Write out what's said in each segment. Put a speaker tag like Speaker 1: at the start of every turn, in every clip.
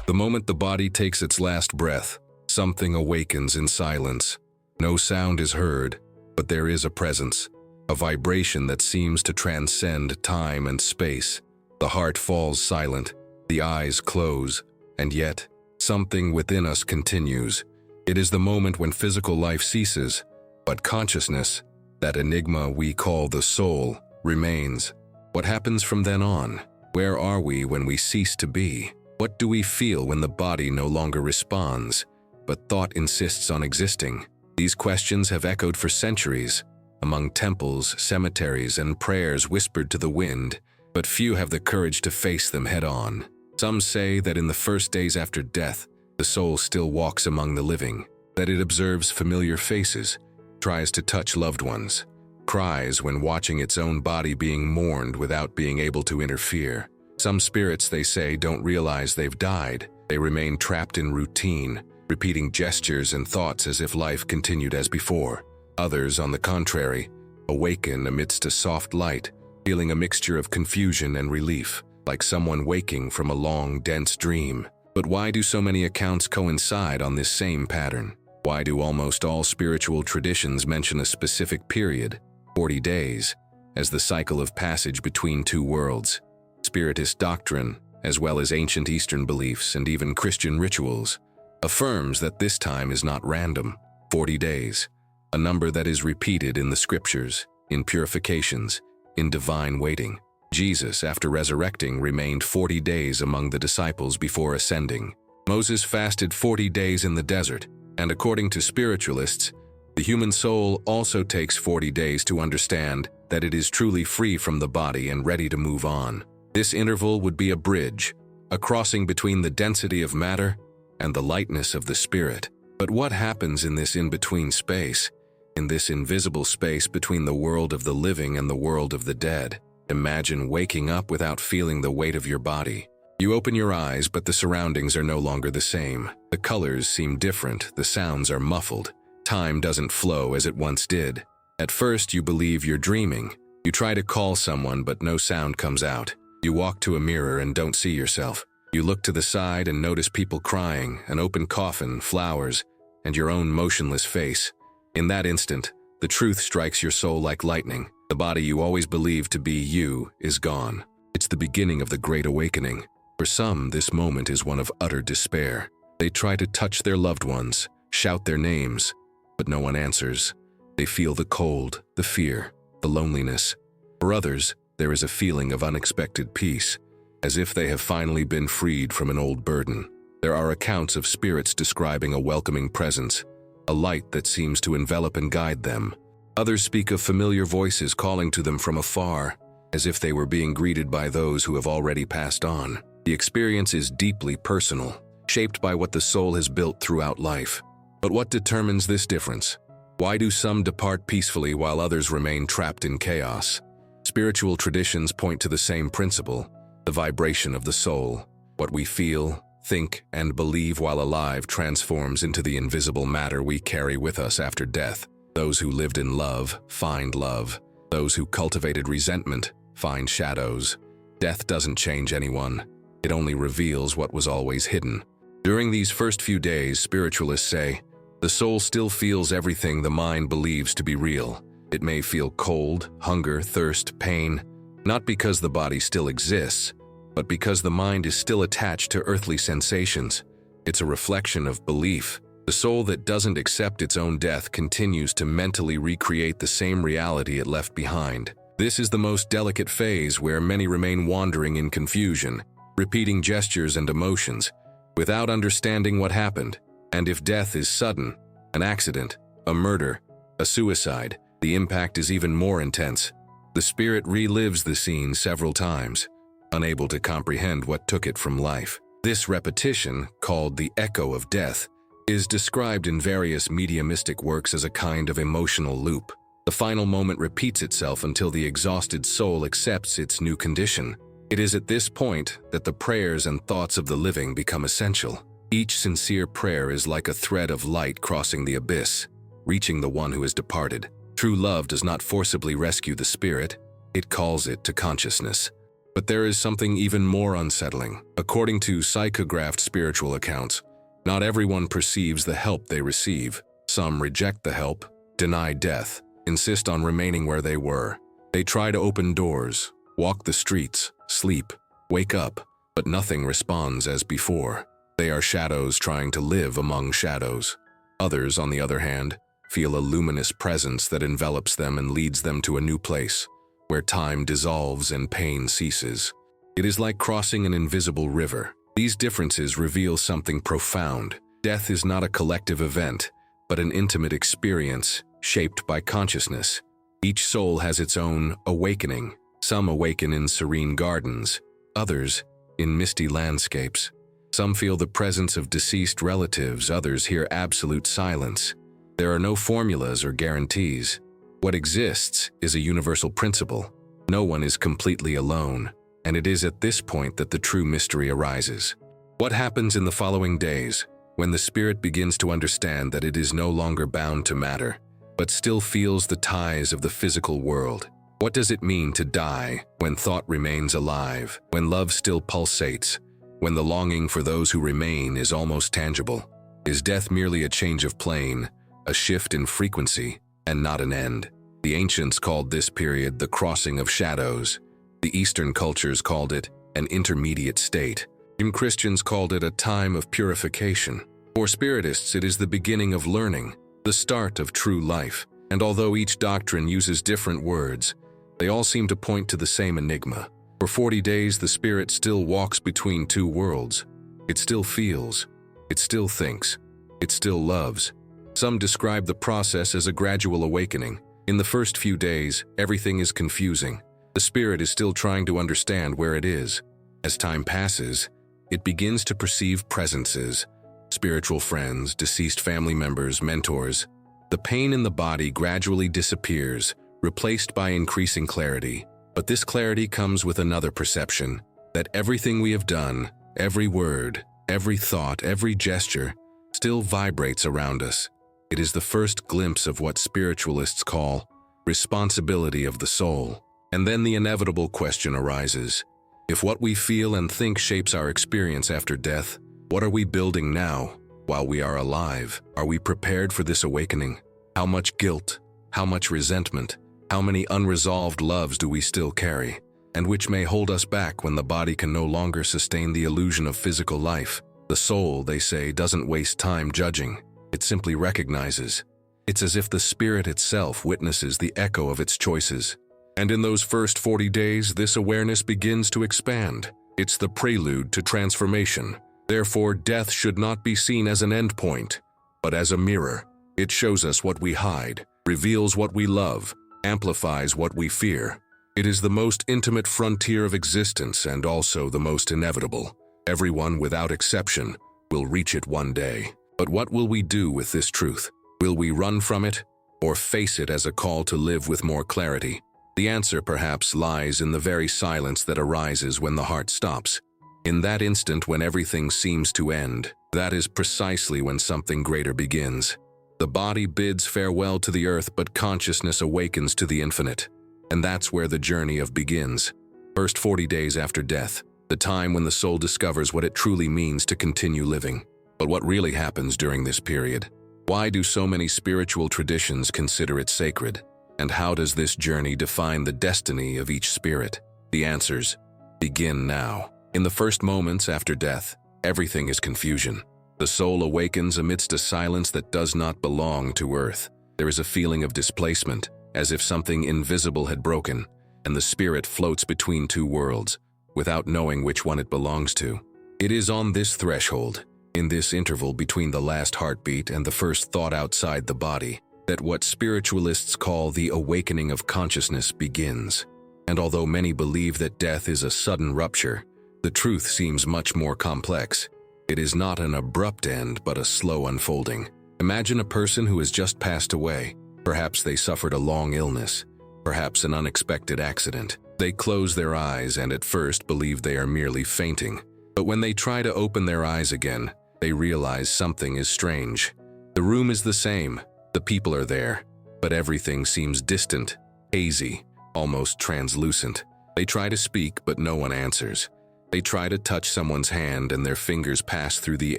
Speaker 1: The moment the body takes its last breath, something awakens in silence. No sound is heard, but there is a presence, a vibration that seems to transcend time and space. The heart falls silent, the eyes close, and yet, something within us continues. It is the moment when physical life ceases, but consciousness, that enigma we call the soul, remains. What happens from then on? Where are we when we cease to be? What do we feel when the body no longer responds, but thought insists on existing? These questions have echoed for centuries, among temples, cemeteries, and prayers whispered to the wind, but few have the courage to face them head-on. Some say that in the first days after death, the soul still walks among the living, that it observes familiar faces, tries to touch loved ones, cries when watching its own body being mourned without being able to interfere. Some spirits, they say, don't realize they've died. They remain trapped in routine, repeating gestures and thoughts as if life continued as before. Others, on the contrary, awaken amidst a soft light, feeling a mixture of confusion and relief, like someone waking from a long, dense dream. But why do so many accounts coincide on this same pattern? Why do almost all spiritual traditions mention a specific period, 40 days, as the cycle of passage between two worlds? Spiritist doctrine, as well as ancient Eastern beliefs and even Christian rituals, affirms that this time is not random. 40 days, a number that is repeated in the scriptures, in purifications, in divine waiting. Jesus, after resurrecting, remained 40 days among the disciples before ascending. Moses fasted 40 days in the desert, and according to spiritualists, the human soul also takes 40 days to understand that it is truly free from the body and ready to move on. This interval would be a bridge, a crossing between the density of matter and the lightness of the spirit. But what happens in this in-between space, in this invisible space between the world of the living and the world of the dead? Imagine waking up without feeling the weight of your body. You open your eyes, but the surroundings are no longer the same. The colors seem different, the sounds are muffled. Time doesn't flow as it once did. At first, you believe you're dreaming. You try to call someone, but no sound comes out. You walk to a mirror and don't see yourself. You look to the side and notice people crying, an open coffin, flowers, and your own motionless face. In that instant, the truth strikes your soul like lightning. The body you always believed to be you is gone. It's the beginning of the Great Awakening. For some, this moment is one of utter despair. They try to touch their loved ones, shout their names, but no one answers. They feel the cold, the fear, the loneliness. For others, there is a feeling of unexpected peace, as if they have finally been freed from an old burden. There are accounts of spirits describing a welcoming presence, a light that seems to envelop and guide them. Others speak of familiar voices calling to them from afar, as if they were being greeted by those who have already passed on. The experience is deeply personal, shaped by what the soul has built throughout life. But what determines this difference? Why do some depart peacefully while others remain trapped in chaos? Spiritual traditions point to the same principle, the vibration of the soul. What we feel, think, and believe while alive transforms into the invisible matter we carry with us after death. Those who lived in love find love. Those who cultivated resentment find shadows. Death doesn't change anyone. It only reveals what was always hidden. During these first few days, spiritualists say, the soul still feels everything the mind believes to be real. It may feel cold, hunger, thirst, pain, not because the body still exists, but because the mind is still attached to earthly sensations. It's a reflection of belief. The soul that doesn't accept its own death continues to mentally recreate the same reality it left behind. This is the most delicate phase, where many remain wandering in confusion, repeating gestures and emotions, without understanding what happened. And if death is sudden, an accident, a murder, a suicide, the impact is even more intense. The spirit relives the scene several times, unable to comprehend what took it from life. This repetition, called the echo of death, is described in various mediumistic works as a kind of emotional loop. The final moment repeats itself until the exhausted soul accepts its new condition. It is at this point that the prayers and thoughts of the living become essential. Each sincere prayer is like a thread of light crossing the abyss, reaching the one who has departed. True love does not forcibly rescue the spirit, it calls it to consciousness. But there is something even more unsettling. According to psychographed spiritual accounts, not everyone perceives the help they receive. Some reject the help, deny death, insist on remaining where they were. They try to open doors, walk the streets, sleep, wake up, but nothing responds as before. They are shadows trying to live among shadows. Others, on the other hand, feel a luminous presence that envelops them and leads them to a new place, where time dissolves and pain ceases. It is like crossing an invisible river. These differences reveal something profound. Death is not a collective event, but an intimate experience shaped by consciousness. Each soul has its own awakening. Some awaken in serene gardens, others in misty landscapes. Some feel the presence of deceased relatives, others hear absolute silence. There are no formulas or guarantees. What exists is a universal principle. No one is completely alone, and it is at this point that the true mystery arises. What happens in the following days, when the spirit begins to understand that it is no longer bound to matter, but still feels the ties of the physical world? What does it mean to die when thought remains alive, when love still pulsates, when the longing for those who remain is almost tangible? Is death merely a change of plane, a shift in frequency, and not an end? The ancients called this period the crossing of shadows. The Eastern cultures called it an intermediate state. And Christians called it a time of purification. For Spiritists, it is the beginning of learning, the start of true life. And although each doctrine uses different words, they all seem to point to the same enigma. For 40 days, the spirit still walks between two worlds. It still feels, it still thinks, it still loves. Some describe the process as a gradual awakening. In the first few days, everything is confusing. The spirit is still trying to understand where it is. As time passes, it begins to perceive presences, spiritual friends, deceased family members, mentors. The pain in the body gradually disappears, replaced by increasing clarity. But this clarity comes with another perception, that everything we have done, every word, every thought, every gesture, still vibrates around us. It is the first glimpse of what spiritualists call responsibility of the soul. And then the inevitable question arises. If what we feel and think shapes our experience after death, what are we building now, while we are alive? Are we prepared for this awakening? How much guilt? How much resentment? How many unresolved loves do we still carry? And which may hold us back when the body can no longer sustain the illusion of physical life? The soul, they say, doesn't waste time judging. It simply recognizes. It's as if the spirit itself witnesses the echo of its choices. And in those first 40 days, this awareness begins to expand. It's the prelude to transformation. Therefore, death should not be seen as an endpoint, but as a mirror. It shows us what we hide, reveals what we love, amplifies what we fear. It is the most intimate frontier of existence and also the most inevitable. Everyone, without exception, will reach it one day. But what will we do with this truth? Will we run from it, or face it as a call to live with more clarity? The answer, perhaps, lies in the very silence that arises when the heart stops. In that instant when everything seems to end, that is precisely when something greater begins. The body bids farewell to the earth, but consciousness awakens to the infinite. And that's where the journey of begins. First 40 days after death, the time when the soul discovers what it truly means to continue living. But what really happens during this period? Why do so many spiritual traditions consider it sacred? And how does this journey define the destiny of each spirit? The answers begin now. In the first moments after death, everything is confusion. The soul awakens amidst a silence that does not belong to earth. There is a feeling of displacement, as if something invisible had broken, and the spirit floats between two worlds, without knowing which one it belongs to. It is on this threshold, in this interval between the last heartbeat and the first thought outside the body, that what spiritualists call the awakening of consciousness begins. And although many believe that death is a sudden rupture, the truth seems much more complex. It is not an abrupt end, but a slow unfolding. Imagine a person who has just passed away. Perhaps they suffered a long illness, perhaps an unexpected accident. They close their eyes and at first believe they are merely fainting. But when they try to open their eyes again, they realize something is strange. The room is the same, the people are there, but everything seems distant, hazy, almost translucent. They try to speak, but no one answers. They try to touch someone's hand and their fingers pass through the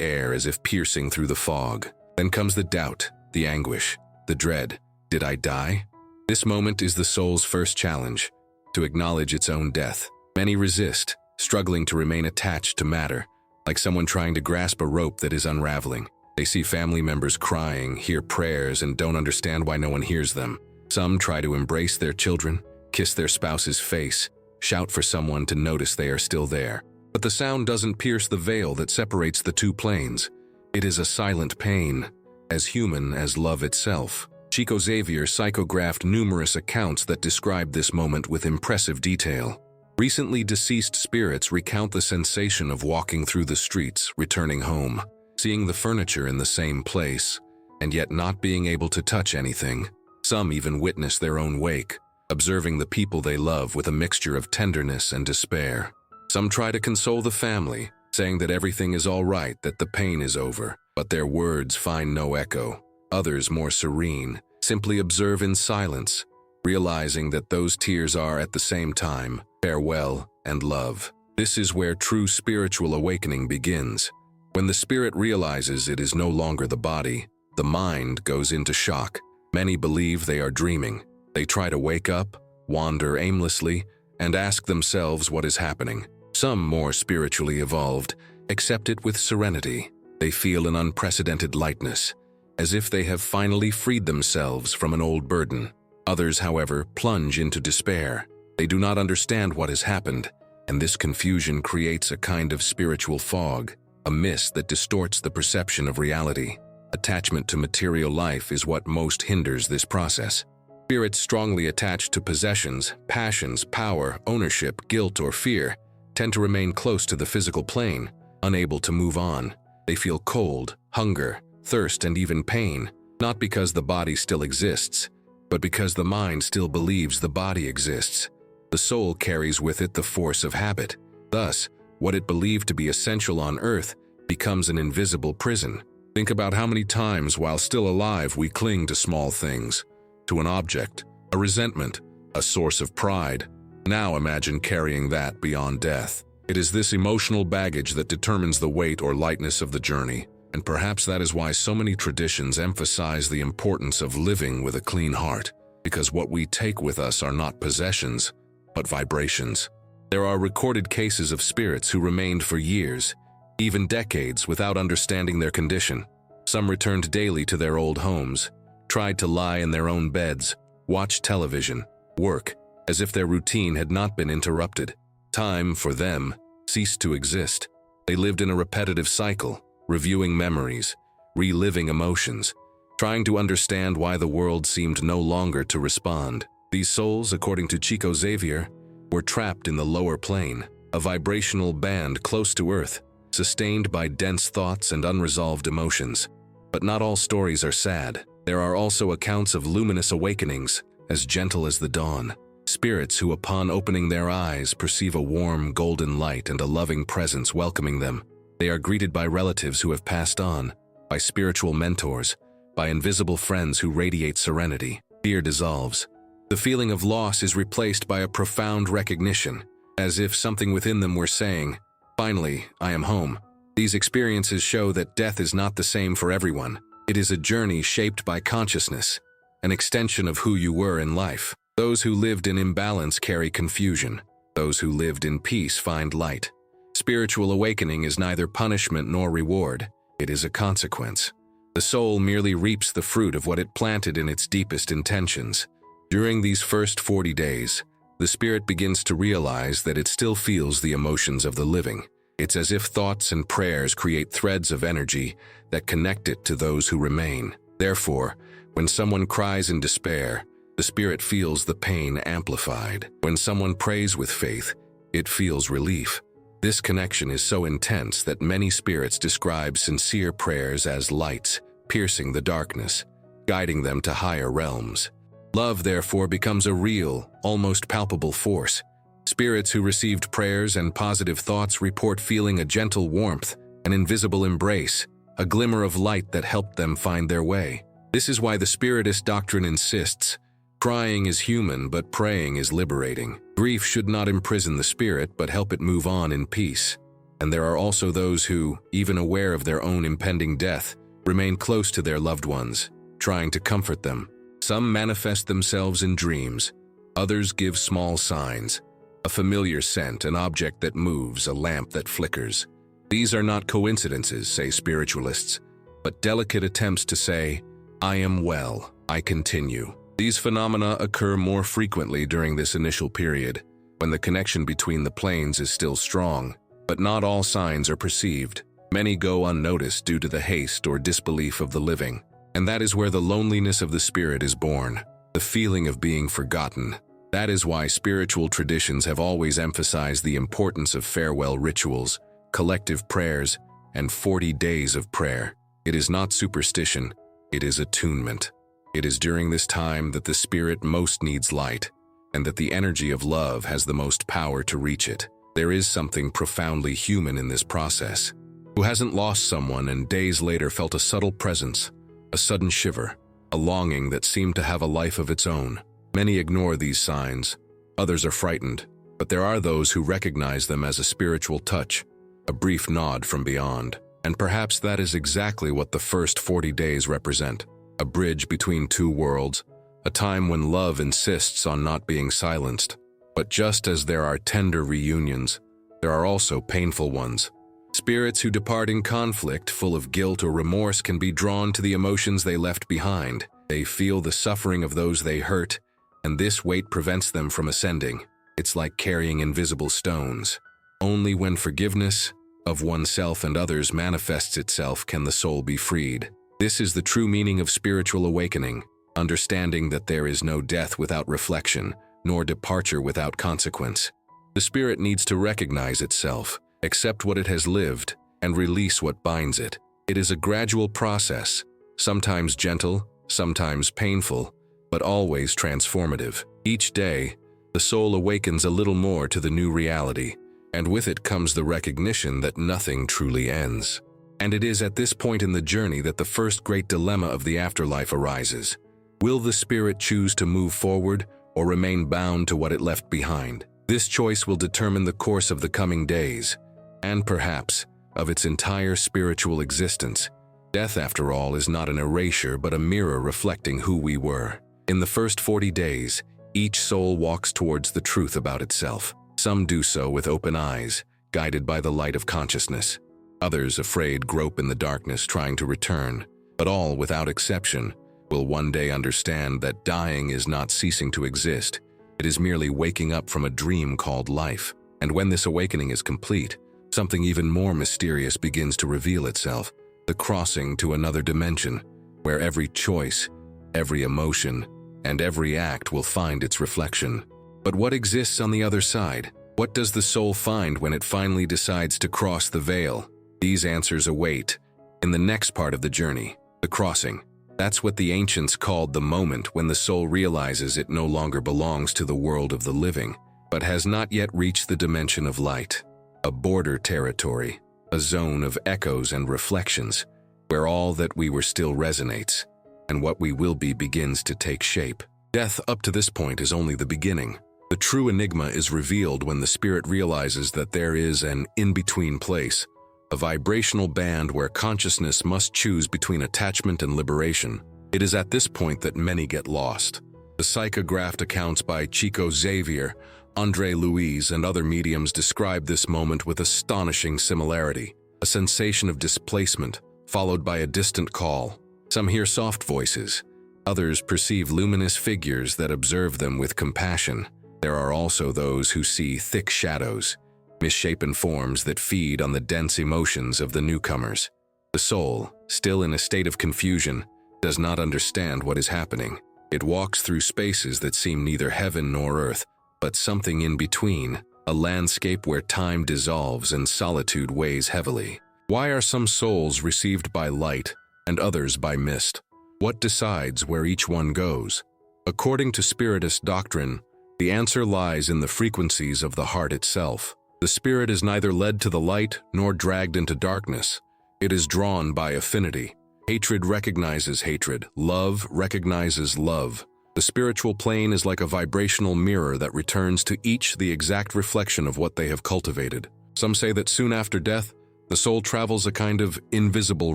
Speaker 1: air as if piercing through the fog. Then comes the doubt, the anguish, the dread. Did I die? This moment is the soul's first challenge, to acknowledge its own death. Many resist, struggling to remain attached to matter, like someone trying to grasp a rope that is unraveling. They see family members crying, hear prayers, and don't understand why no one hears them. Some try to embrace their children, kiss their spouse's face, shout for someone to notice they are still there. But the sound doesn't pierce the veil that separates the two planes. It is a silent pain, as human as love itself. Chico Xavier psychographed numerous accounts that describe this moment with impressive detail. Recently deceased spirits recount the sensation of walking through the streets, returning home, seeing the furniture in the same place, and yet not being able to touch anything. Some even witness their own wake, observing the people they love with a mixture of tenderness and despair. Some try to console the family, saying that everything is all right, that the pain is over, but their words find no echo. Others, more serene, simply observe in silence, realizing that those tears are at the same time farewell and love. This is where true spiritual awakening begins. When the spirit realizes it is no longer the body, the mind goes into shock. Many believe they are dreaming. They try to wake up, wander aimlessly, and ask themselves what is happening. Some, more spiritually evolved, accept it with serenity. They feel an unprecedented lightness, as if they have finally freed themselves from an old burden. Others, however, plunge into despair. They do not understand what has happened, and this confusion creates a kind of spiritual fog, a mist that distorts the perception of reality. Attachment to material life is what most hinders this process. Spirits strongly attached to possessions, passions, power, ownership, guilt, or fear tend to remain close to the physical plane, unable to move on. They feel cold, hunger, thirst, and even pain, not because the body still exists, but because the mind still believes the body exists. The soul carries with it the force of habit. Thus, what it believed to be essential on earth becomes an invisible prison. Think about how many times while still alive we cling to small things, to an object, a resentment, a source of pride. Now imagine carrying that beyond death. It is this emotional baggage that determines the weight or lightness of the journey, and perhaps that is why so many traditions emphasize the importance of living with a clean heart, because what we take with us are not possessions, but vibrations. There are recorded cases of spirits who remained for years, even decades, without understanding their condition. Some returned daily to their old homes, tried to lie in their own beds, watch television, work, as if their routine had not been interrupted. Time, for them, ceased to exist. They lived in a repetitive cycle, reviewing memories, reliving emotions, trying to understand why the world seemed no longer to respond. These souls, according to Chico Xavier, were trapped in the lower plane, a vibrational band close to Earth, sustained by dense thoughts and unresolved emotions. But not all stories are sad. There are also accounts of luminous awakenings, as gentle as the dawn. Spirits who, upon opening their eyes, perceive a warm, golden light and a loving presence welcoming them. They are greeted by relatives who have passed on, by spiritual mentors, by invisible friends who radiate serenity. Fear dissolves. The feeling of loss is replaced by a profound recognition, as if something within them were saying, "Finally, I am home." These experiences show that death is not the same for everyone. It is a journey shaped by consciousness, an extension of who you were in life. Those who lived in imbalance carry confusion. Those who lived in peace find light. Spiritual awakening is neither punishment nor reward. It is a consequence. The soul merely reaps the fruit of what it planted in its deepest intentions. During these first 40 days, the spirit begins to realize that it still feels the emotions of the living. It's as if thoughts and prayers create threads of energy that connect it to those who remain. Therefore, when someone cries in despair, the spirit feels the pain amplified. When someone prays with faith, it feels relief. This connection is so intense that many spirits describe sincere prayers as lights, piercing the darkness, guiding them to higher realms. Love, therefore, becomes a real, almost palpable force. Spirits who received prayers and positive thoughts report feeling a gentle warmth, an invisible embrace, a glimmer of light that helped them find their way. This is why the Spiritist doctrine insists, Crying is human, but praying is liberating. Grief should not imprison the spirit, but help it move on in peace. And there are also those who, even aware of their own impending death, remain close to their loved ones, trying to comfort them. Some manifest themselves in dreams. Others give small signs. A familiar scent, an object that moves, a lamp that flickers. These are not coincidences, say spiritualists, but delicate attempts to say, I am well, I continue. These phenomena occur more frequently during this initial period, when the connection between the planes is still strong, but not all signs are perceived. Many go unnoticed due to the haste or disbelief of the living, and that is where the loneliness of the spirit is born, the feeling of being forgotten. That is why spiritual traditions have always emphasized the importance of farewell rituals, collective prayers, and 40 days of prayer. It is not superstition, it is attunement. It is during this time that the spirit most needs light, and that the energy of love has the most power to reach it. There is something profoundly human in this process. Who hasn't lost someone and days later felt a subtle presence, a sudden shiver, a longing that seemed to have a life of its own? Many ignore these signs, others are frightened, but there are those who recognize them as a spiritual touch, a brief nod from beyond. And perhaps that is exactly what the first 40 days represent, a bridge between two worlds, a time when love insists on not being silenced. But just as there are tender reunions, there are also painful ones. Spirits who depart in conflict, full of guilt or remorse, can be drawn to the emotions they left behind. They feel the suffering of those they hurt, and this weight prevents them from ascending. It's like carrying invisible stones. Only when forgiveness of oneself and others manifests itself can the soul be freed. This is the true meaning of spiritual awakening, understanding that there is no death without reflection, nor departure without consequence. The spirit needs to recognize itself, accept what it has lived, and release what binds it. It is a gradual process, sometimes gentle, sometimes painful, but always transformative. Each day, the soul awakens a little more to the new reality, and with it comes the recognition that nothing truly ends. And it is at this point in the journey that the first great dilemma of the afterlife arises. Will the spirit choose to move forward or remain bound to what it left behind? This choice will determine the course of the coming days, and perhaps of its entire spiritual existence. Death, after all, is not an erasure but a mirror reflecting who we were. In the first 40 days, each soul walks towards the truth about itself. Some do so with open eyes, guided by the light of consciousness. Others, afraid, grope in the darkness, trying to return. But all, without exception, will one day understand that dying is not ceasing to exist. It is merely waking up from a dream called life. And when this awakening is complete, something even more mysterious begins to reveal itself, the crossing to another dimension, where every choice, every emotion, and every act will find its reflection. But what exists on the other side? What does the soul find when it finally decides to cross the veil? These answers await in the next part of the journey, the crossing. That's what the ancients called the moment when the soul realizes it no longer belongs to the world of the living, but has not yet reached the dimension of light, a border territory, a zone of echoes and reflections, where all that we were still resonates, and what we will be begins to take shape. Death up to this point is only the beginning. The true enigma is revealed when the spirit realizes that there is an in-between place, a vibrational band where consciousness must choose between attachment and liberation. It is at this point that many get lost. The psychographed accounts by Chico Xavier, André Louise, and other mediums describe this moment with astonishing similarity. A sensation of displacement, followed by a distant call. Some hear soft voices. Others perceive luminous figures that observe them with compassion. There are also those who see thick shadows, misshapen forms that feed on the dense emotions of the newcomers. The soul, still in a state of confusion, does not understand what is happening. It walks through spaces that seem neither heaven nor earth, but something in between, a landscape where time dissolves and solitude weighs heavily. Why are some souls received by light and others by mist? What decides where each one goes? According to Spiritist doctrine, the answer lies in the frequencies of the heart itself. The spirit is neither led to the light nor dragged into darkness. It is drawn by affinity. Hatred recognizes hatred. Love recognizes love. The spiritual plane is like a vibrational mirror that returns to each the exact reflection of what they have cultivated. Some say that soon after death, the soul travels a kind of invisible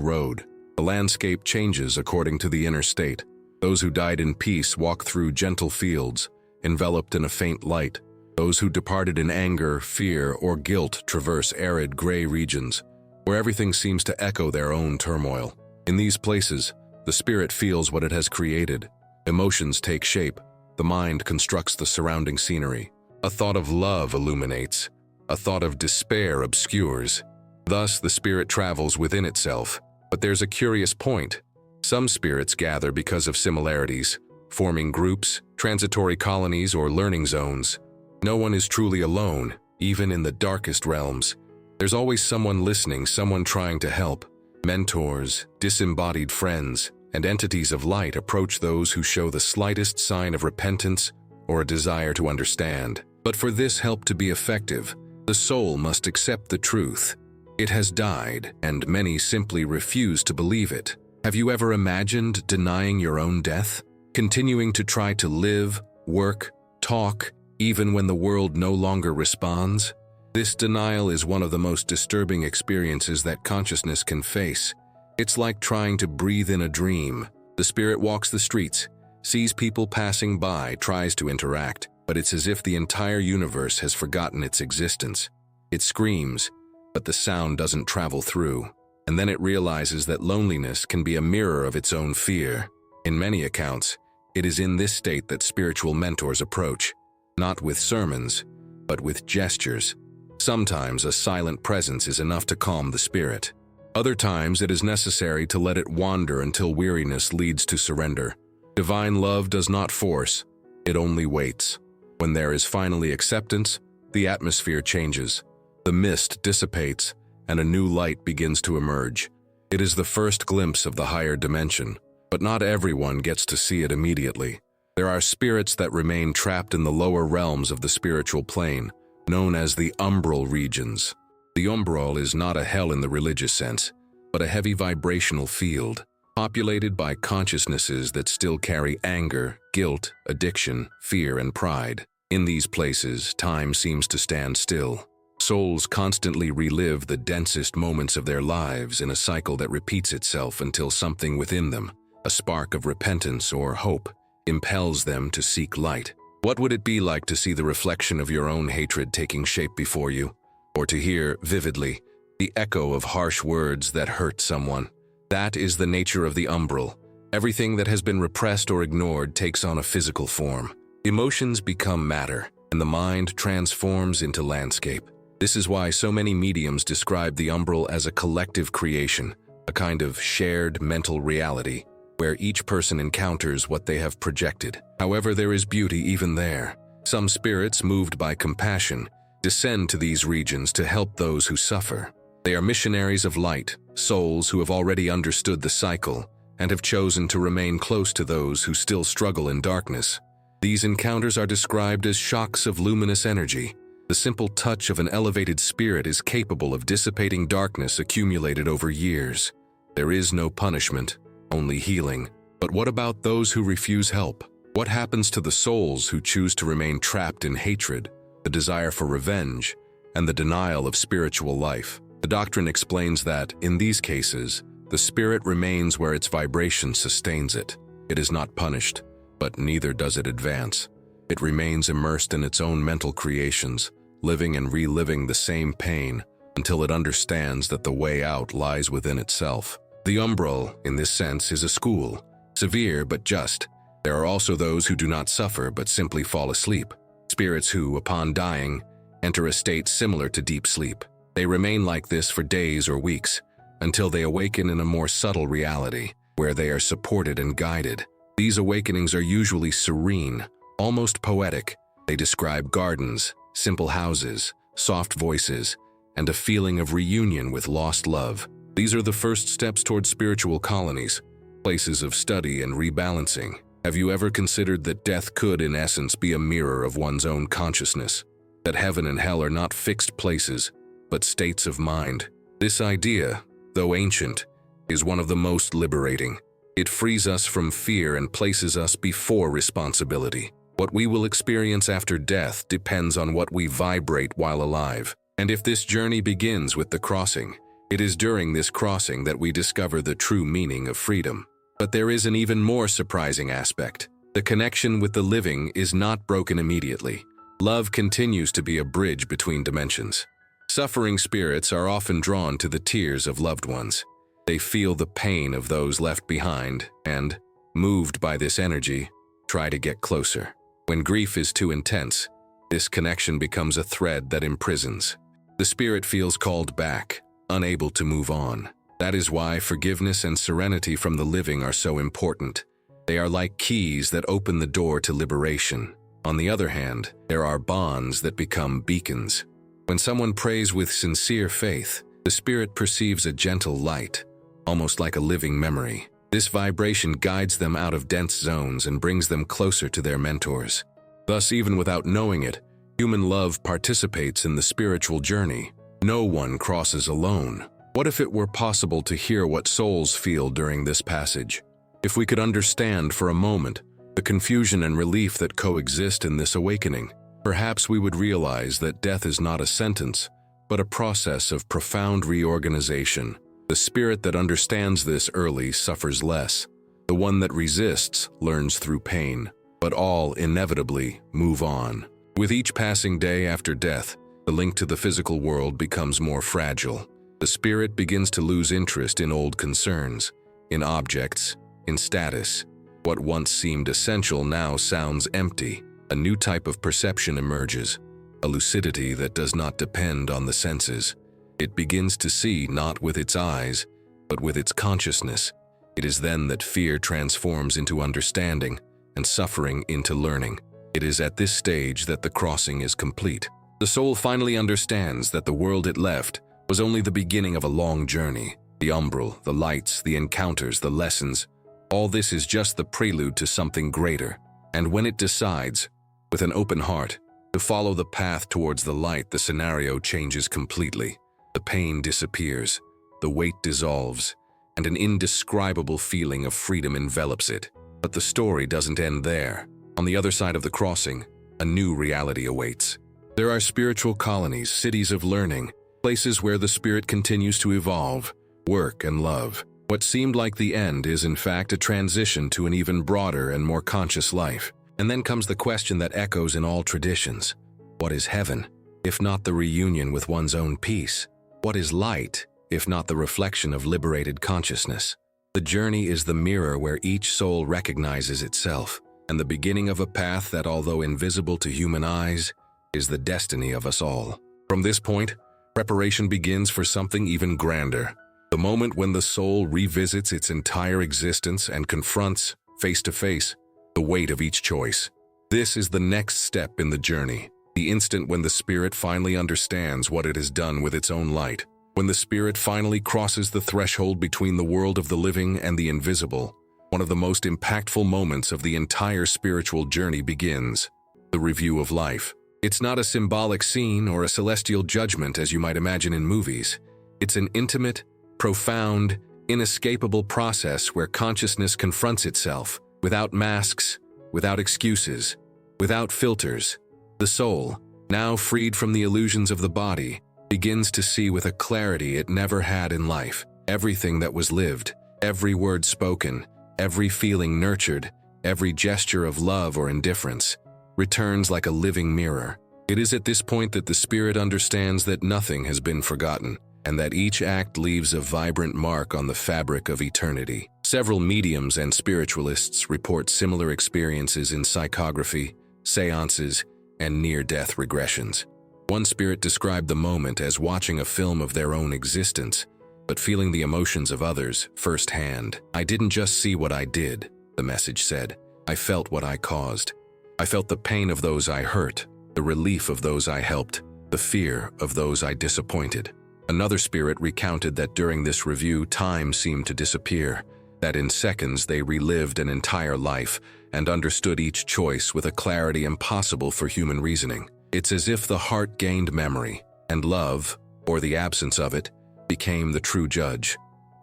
Speaker 1: road. The landscape changes according to the inner state. Those who died in peace walk through gentle fields, enveloped in a faint light. Those who departed in anger, fear, or guilt traverse arid gray regions, where everything seems to echo their own turmoil. In these places, the spirit feels what it has created. Emotions take shape. The mind constructs the surrounding scenery. A thought of love illuminates. A thought of despair obscures. Thus, the spirit travels within itself. But there's a curious point. Some spirits gather because of similarities, forming groups, transitory colonies, or learning zones. No one is truly alone, even in the darkest realms. There's always someone listening, someone trying to help. Mentors, disembodied friends, and entities of light approach those who show the slightest sign of repentance or a desire to understand. But for this help to be effective, the soul must accept the truth. It has died, and many simply refuse to believe it. Have you ever imagined denying your own death? Continuing to try to live, work, talk, even when the world no longer responds? This denial is one of the most disturbing experiences that consciousness can face. It's like trying to breathe in a dream. The spirit walks the streets, sees people passing by, tries to interact, but it's as if the entire universe has forgotten its existence. It screams, but the sound doesn't travel through. And then it realizes that loneliness can be a mirror of its own fear. In many accounts, it is in this state that spiritual mentors approach, not with sermons, but with gestures. Sometimes a silent presence is enough to calm the spirit. Other times it is necessary to let it wander until weariness leads to surrender. Divine love does not force, it only waits. When there is finally acceptance, the atmosphere changes. The mist dissipates, and a new light begins to emerge. It is the first glimpse of the higher dimension, but not everyone gets to see it immediately. There are spirits that remain trapped in the lower realms of the spiritual plane, known as the umbral regions. The umbral is not a hell in the religious sense, but a heavy vibrational field, populated by consciousnesses that still carry anger, guilt, addiction, fear, and pride. In these places, time seems to stand still. Souls constantly relive the densest moments of their lives in a cycle that repeats itself until something within them, a spark of repentance or hope, impels them to seek light. What would it be like to see the reflection of your own hatred taking shape before you? Or to hear, vividly, the echo of harsh words that hurt someone? That is the nature of the umbral. Everything that has been repressed or ignored takes on a physical form. Emotions become matter, and the mind transforms into landscape. This is why so many mediums describe the umbral as a collective creation, a kind of shared mental reality, where each person encounters what they have projected. However, there is beauty even there. Some spirits, moved by compassion, descend to these regions to help those who suffer. They are missionaries of light, souls who have already understood the cycle and have chosen to remain close to those who still struggle in darkness. These encounters are described as shocks of luminous energy. The simple touch of an elevated spirit is capable of dissipating darkness accumulated over years. There is no punishment, only healing. But what about those who refuse help? What happens to the souls who choose to remain trapped in hatred, the desire for revenge, and the denial of spiritual life? The doctrine explains that, in these cases, the spirit remains where its vibration sustains it. It is not punished, but neither does it advance. It remains immersed in its own mental creations, living and reliving the same pain until it understands that the way out lies within itself. The umbral, in this sense, is a school, severe but just. There are also those who do not suffer but simply fall asleep, spirits who, upon dying, enter a state similar to deep sleep. They remain like this for days or weeks, until they awaken in a more subtle reality, where they are supported and guided. These awakenings are usually serene, almost poetic. They describe gardens, simple houses, soft voices, and a feeling of reunion with lost love. These are the first steps toward spiritual colonies, places of study and rebalancing. Have you ever considered that death could, in essence, be a mirror of one's own consciousness? That heaven and hell are not fixed places, but states of mind? This idea, though ancient, is one of the most liberating. It frees us from fear and places us before responsibility. What we will experience after death depends on what we vibrate while alive. And if this journey begins with the crossing, it is during this crossing that we discover the true meaning of freedom. But there is an even more surprising aspect. The connection with the living is not broken immediately. Love continues to be a bridge between dimensions. Suffering spirits are often drawn to the tears of loved ones. They feel the pain of those left behind and, moved by this energy, try to get closer. When grief is too intense, this connection becomes a thread that imprisons. The spirit feels called back, unable to move on. That is why forgiveness and serenity from the living are so important. They are like keys that open the door to liberation. On the other hand, there are bonds that become beacons. When someone prays with sincere faith, the spirit perceives a gentle light, almost like a living memory. This vibration guides them out of dense zones and brings them closer to their mentors. Thus, even without knowing it, human love participates in the spiritual journey. No one crosses alone. What if it were possible to hear what souls feel during this passage? If we could understand for a moment the confusion and relief that coexist in this awakening, perhaps we would realize that death is not a sentence, but a process of profound reorganization. The spirit that understands this early suffers less. The one that resists learns through pain, but all inevitably move on. With each passing day after death, the link to the physical world becomes more fragile. The spirit begins to lose interest in old concerns, in objects, in status. What once seemed essential now sounds empty. A new type of perception emerges, a lucidity that does not depend on the senses. It begins to see not with its eyes, but with its consciousness. It is then that fear transforms into understanding and suffering into learning. It is at this stage that the crossing is complete. The soul finally understands that the world it left was only the beginning of a long journey. The umbral, the lights, the encounters, the lessons, all this is just the prelude to something greater. And when it decides, with an open heart, to follow the path towards the light, the scenario changes completely. The pain disappears, the weight dissolves, and an indescribable feeling of freedom envelops it. But the story doesn't end there. On the other side of the crossing, a new reality awaits. There are spiritual colonies, cities of learning, places where the spirit continues to evolve, work, and love. What seemed like the end is in fact a transition to an even broader and more conscious life. And then comes the question that echoes in all traditions. What is heaven, if not the reunion with one's own peace? What is light, if not the reflection of liberated consciousness? The journey is the mirror where each soul recognizes itself, and the beginning of a path that, although invisible to human eyes, is the destiny of us all. From this point, preparation begins for something even grander. The moment when the soul revisits its entire existence and confronts, face to face, the weight of each choice. This is the next step in the journey, the instant when the spirit finally understands what it has done with its own light. When the spirit finally crosses the threshold between the world of the living and the invisible, one of the most impactful moments of the entire spiritual journey begins: the review of life. It's not a symbolic scene or a celestial judgment as you might imagine in movies. It's an intimate, profound, inescapable process where consciousness confronts itself, without masks, without excuses, without filters. The soul, now freed from the illusions of the body, begins to see with a clarity it never had in life. Everything that was lived, every word spoken, every feeling nurtured, every gesture of love or indifference, returns like a living mirror. It is at this point that the spirit understands that nothing has been forgotten, and that each act leaves a vibrant mark on the fabric of eternity. Several mediums and spiritualists report similar experiences in psychography, seances, and near-death regressions. One spirit described the moment as watching a film of their own existence, but feeling the emotions of others firsthand. "I didn't just see what I did," the message said. "I felt what I caused. I felt the pain of those I hurt, the relief of those I helped, the fear of those I disappointed." Another spirit recounted that during this review, time seemed to disappear, that in seconds they relived an entire life and understood each choice with a clarity impossible for human reasoning. It's as if the heart gained memory, and love, or the absence of it, became the true judge.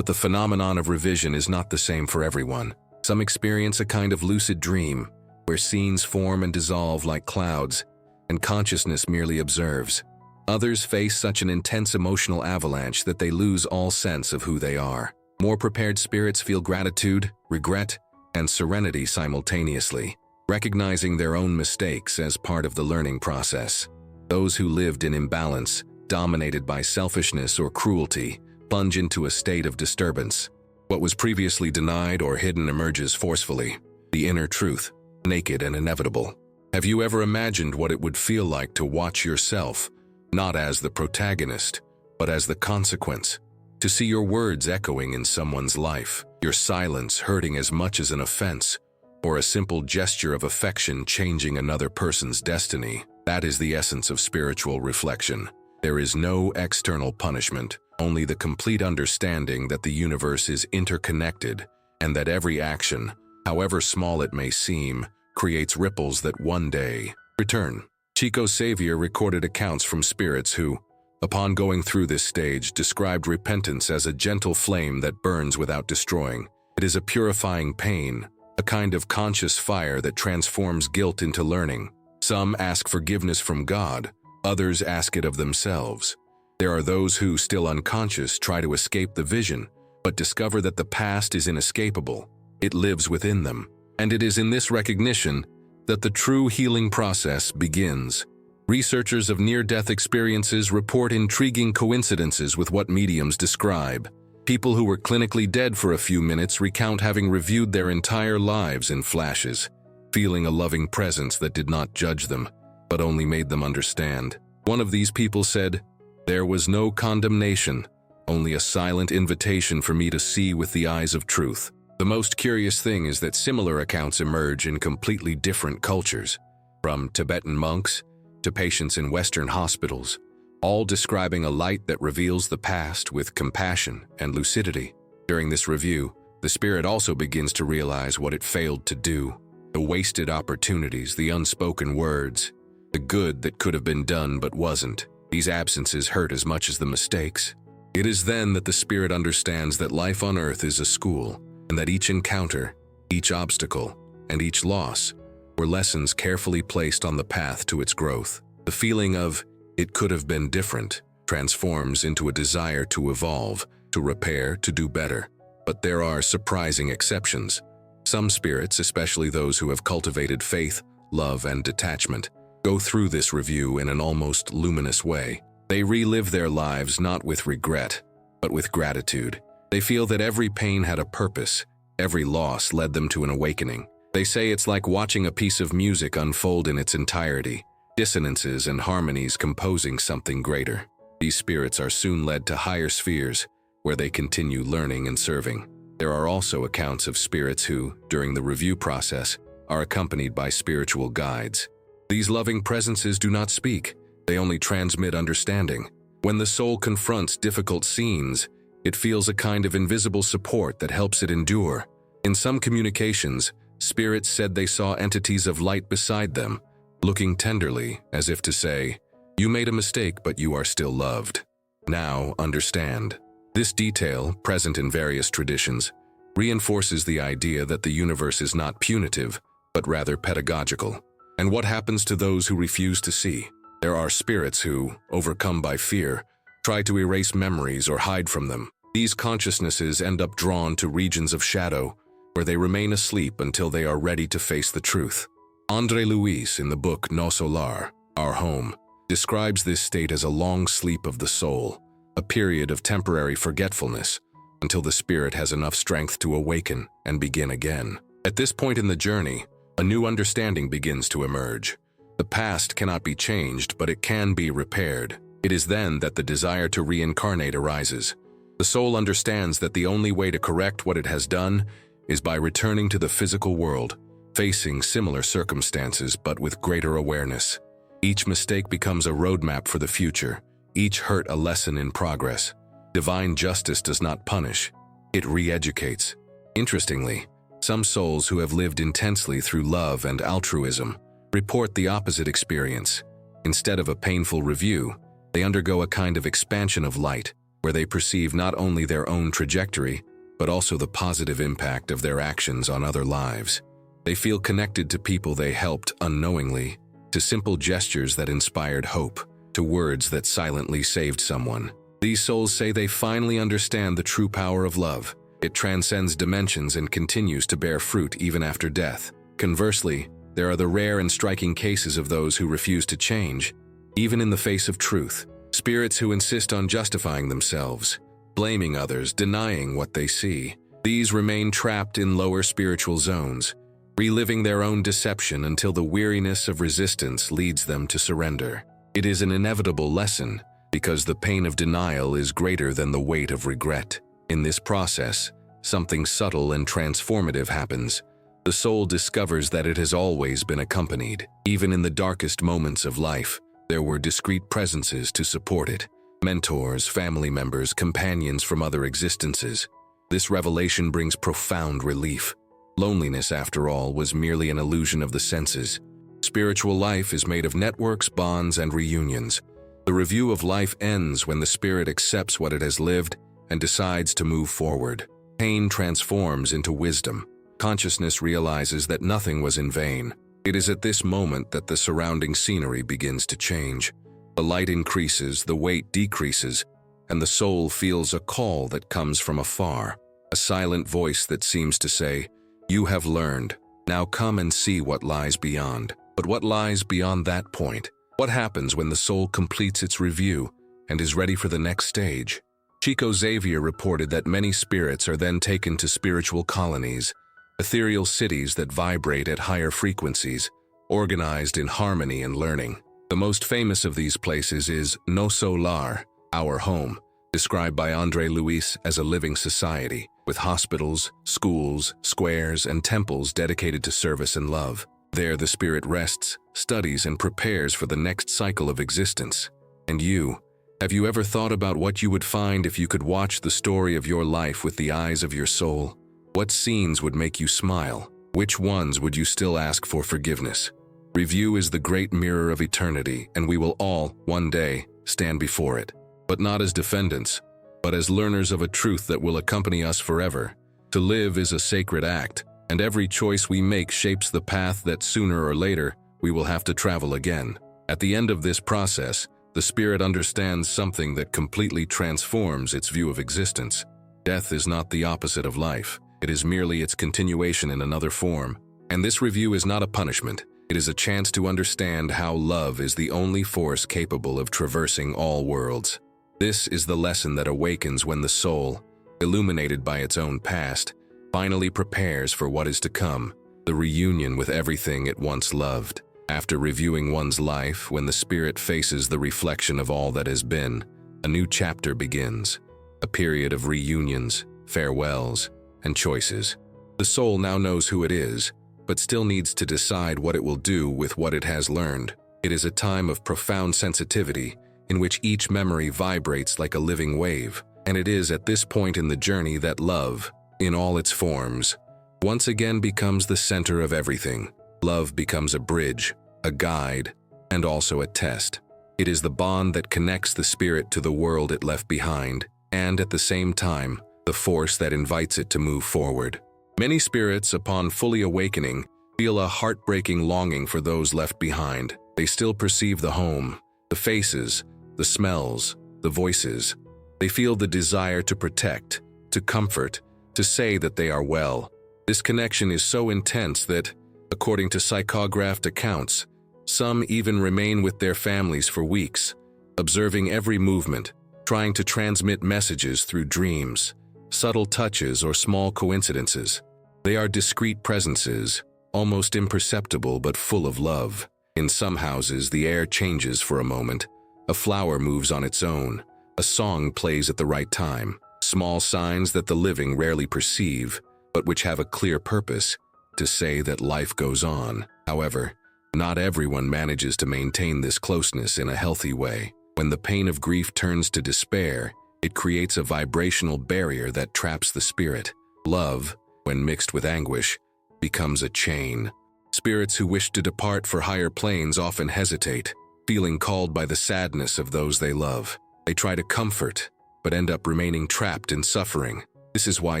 Speaker 1: But the phenomenon of revision is not the same for everyone. Some experience a kind of lucid dream, where scenes form and dissolve like clouds, and consciousness merely observes. Others face such an intense emotional avalanche that they lose all sense of who they are. More prepared spirits feel gratitude, regret, and serenity simultaneously, recognizing their own mistakes as part of the learning process. Those who lived in imbalance, dominated by selfishness or cruelty, plunge into a state of disturbance. What was previously denied or hidden emerges forcefully, the inner truth, naked and inevitable. Have you ever imagined what it would feel like to watch yourself, not as the protagonist, but as the consequence? To see your words echoing in someone's life, your silence hurting as much as an offense, or a simple gesture of affection changing another person's destiny. That is the essence of spiritual reflection. There is no external punishment, only the complete understanding that the universe is interconnected and that every action, however small it may seem, creates ripples that one day return. Chico Xavier recorded accounts from spirits who, upon going through this stage, described repentance as a gentle flame that burns without destroying. It is a purifying pain, a kind of conscious fire that transforms guilt into learning. Some ask forgiveness from God, others ask it of themselves. There are those who, still unconscious, try to escape the vision, but discover that the past is inescapable. It lives within them. And it is in this recognition that the true healing process begins. Researchers of near-death experiences report intriguing coincidences with what mediums describe. People who were clinically dead for a few minutes recount having reviewed their entire lives in flashes, feeling a loving presence that did not judge them, but only made them understand. One of these people said, "There was no condemnation, only a silent invitation for me to see with the eyes of truth." The most curious thing is that similar accounts emerge in completely different cultures, from Tibetan monks to patients in Western hospitals, all describing a light that reveals the past with compassion and lucidity. During this review, the spirit also begins to realize what it failed to do, the wasted opportunities, the unspoken words, the good that could have been done but wasn't. These absences hurt as much as the mistakes. It is then that the spirit understands that life on earth is a school, and that each encounter, each obstacle, and each loss were lessons carefully placed on the path to its growth. The feeling of, "it could have been different," transforms into a desire to evolve, to repair, to do better. But there are surprising exceptions. Some spirits, especially those who have cultivated faith, love, and detachment, go through this review in an almost luminous way. They relive their lives not with regret, but with gratitude. They feel that every pain had a purpose, every loss led them to an awakening. They say it's like watching a piece of music unfold in its entirety, dissonances and harmonies composing something greater. These spirits are soon led to higher spheres, where they continue learning and serving. There are also accounts of spirits who, during the review process, are accompanied by spiritual guides. These loving presences do not speak, they only transmit understanding. When the soul confronts difficult scenes, it feels a kind of invisible support that helps it endure. In some communications, spirits said they saw entities of light beside them, looking tenderly, as if to say, "You made a mistake, but you are still loved. Now understand." This detail, present in various traditions, reinforces the idea that the universe is not punitive, but rather pedagogical. And what happens to those who refuse to see? There are spirits who, overcome by fear, try to erase memories or hide from them. These consciousnesses end up drawn to regions of shadow, where they remain asleep until they are ready to face the truth. André Luis, in the book Nosso Lar, Our Home, describes this state as a long sleep of the soul, a period of temporary forgetfulness, until the spirit has enough strength to awaken and begin again. At this point in the journey, a new understanding begins to emerge. The past cannot be changed, but it can be repaired. It is then that the desire to reincarnate arises. The soul understands that the only way to correct what it has done is by returning to the physical world, facing similar circumstances but with greater awareness. Each mistake becomes a roadmap for the future, each hurt a lesson in progress. Divine justice does not punish, it re-educates. Interestingly, some souls who have lived intensely through love and altruism report the opposite experience. Instead of a painful review, they undergo a kind of expansion of light, where they perceive not only their own trajectory, but also the positive impact of their actions on other lives. They feel connected to people they helped unknowingly, to simple gestures that inspired hope, to words that silently saved someone. These souls say they finally understand the true power of love. It transcends dimensions and continues to bear fruit even after death. Conversely, there are the rare and striking cases of those who refuse to change, even in the face of truth. Spirits who insist on justifying themselves, blaming others, denying what they see. These remain trapped in lower spiritual zones, reliving their own deception until the weariness of resistance leads them to surrender. It is an inevitable lesson, because the pain of denial is greater than the weight of regret. In this process, something subtle and transformative happens. The soul discovers that it has always been accompanied. Even in the darkest moments of life, there were discrete presences to support it. Mentors, family members, companions from other existences. This revelation brings profound relief. Loneliness, after all, was merely an illusion of the senses. Spiritual life is made of networks, bonds, and reunions. The review of life ends when the spirit accepts what it has lived and decides to move forward. Pain transforms into wisdom. Consciousness realizes that nothing was in vain. It is at this moment that the surrounding scenery begins to change. The light increases, the weight decreases, and the soul feels a call that comes from afar. A silent voice that seems to say, "You have learned. Now come and see what lies beyond." But what lies beyond that point? What happens when the soul completes its review and is ready for the next stage? Chico Xavier reported that many spirits are then taken to spiritual colonies, ethereal cities that vibrate at higher frequencies, organized in harmony and learning. The most famous of these places is Nosso Lar, our home, described by André Luis as a living society, with hospitals, schools, squares, and temples dedicated to service and love. There the spirit rests, studies, and prepares for the next cycle of existence. And you, have you ever thought about what you would find if you could watch the story of your life with the eyes of your soul? What scenes would make you smile? Which ones would you still ask for forgiveness? Review is the great mirror of eternity, and we will all, one day, stand before it. But not as defendants, but as learners of a truth that will accompany us forever. To live is a sacred act, and every choice we make shapes the path that sooner or later we will have to travel again. At the end of this process, the spirit understands something that completely transforms its view of existence. Death is not the opposite of life. It is merely its continuation in another form. And this review is not a punishment. It is a chance to understand how love is the only force capable of traversing all worlds. This is the lesson that awakens when the soul, illuminated by its own past, finally prepares for what is to come, the reunion with everything it once loved. After reviewing one's life, when the spirit faces the reflection of all that has been, a new chapter begins, a period of reunions, farewells, and choices. The soul now knows who it is, but still needs to decide what it will do with what it has learned. It is a time of profound sensitivity, in which each memory vibrates like a living wave, and it is at this point in the journey that love, in all its forms, once again becomes the center of everything. Love becomes a bridge, a guide, and also a test. It is the bond that connects the spirit to the world it left behind, and at the same time, the force that invites it to move forward. Many spirits, upon fully awakening, feel a heartbreaking longing for those left behind. They still perceive the home, the faces, the smells, the voices. They feel the desire to protect, to comfort, to say that they are well. This connection is so intense that, according to psychographed accounts, some even remain with their families for weeks, observing every movement, trying to transmit messages through dreams, subtle touches, or small coincidences. They are discreet presences, almost imperceptible but full of love. In some houses, the air changes for a moment. A flower moves on its own. A song plays at the right time. Small signs that the living rarely perceive, but which have a clear purpose, to say that life goes on. However, not everyone manages to maintain this closeness in a healthy way. When the pain of grief turns to despair, it creates a vibrational barrier that traps the spirit. Love, when mixed with anguish, becomes a chain. Spirits who wish to depart for higher planes often hesitate, feeling called by the sadness of those they love. They try to comfort, but end up remaining trapped in suffering. This is why